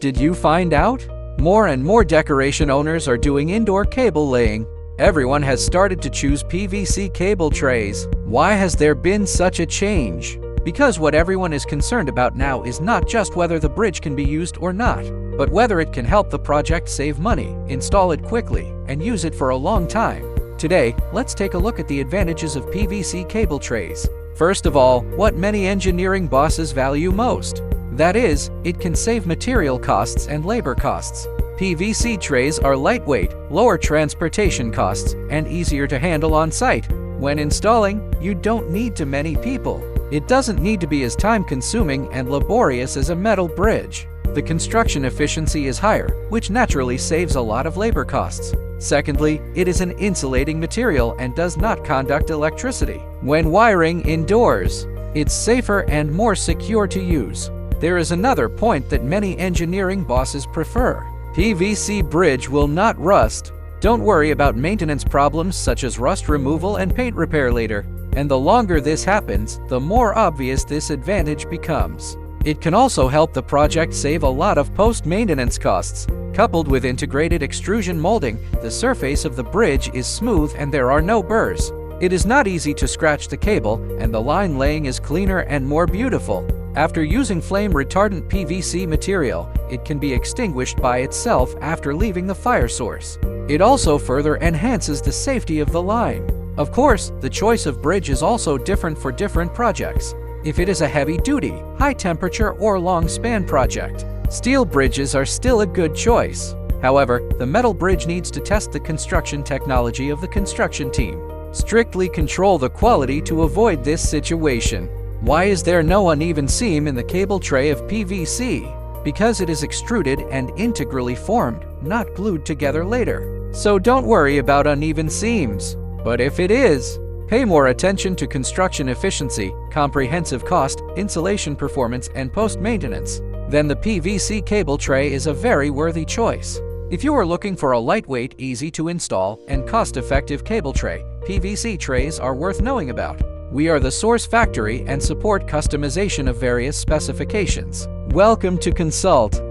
Did you find out? More and more decoration owners are doing indoor cable laying. Everyone has started to choose PVC cable trays. Why has there been such a change? Because what everyone is concerned about now is not just whether the bridge can be used or not, but whether it can help the project save money, install it quickly, and use it for a long time. Today, let's take a look at the advantages of PVC cable trays. First of all, what many engineering bosses value most. That is, it can save material costs and labor costs. PVC trays are lightweight, lower transportation costs, and easier to handle on site. When installing, you don't need too many people. It doesn't need to be as time-consuming and laborious as a metal bridge. The construction efficiency is higher, which naturally saves a lot of labor costs. Secondly, it is an insulating material and does not conduct electricity. When wiring indoors, it's safer and more secure to use. There is another point that many engineering bosses prefer. PVC bridge will not rust. Don't worry about maintenance problems such as rust removal and paint repair later. And the longer this happens, the more obvious this advantage becomes. It can also help the project save a lot of post-maintenance costs. Coupled with integrated extrusion molding, the surface of the bridge is smooth and there are no burrs. It is not easy to scratch the cable, and the line laying is cleaner and more beautiful. After using flame-retardant PVC material, it can be extinguished by itself after leaving the fire source. It also further enhances the safety of the line. Of course, the choice of bridge is also different for different projects. If it is a heavy-duty, high-temperature, or long-span project, steel bridges are still a good choice. However, the metal bridge needs to test the construction technology of the construction team. Strictly control the quality to avoid this situation. Why is there no uneven seam in the cable tray of PVC? Because it is extruded and integrally formed, not glued together later. So don't worry about uneven seams. But if it is, pay more attention to construction efficiency, comprehensive cost, insulation performance, and post-maintenance. Then the PVC cable tray is a very worthy choice. If you are looking for a lightweight, easy to install, and cost-effective cable tray, PVC trays are worth knowing about. We are the source factory and support customization of various specifications. Welcome to Consult.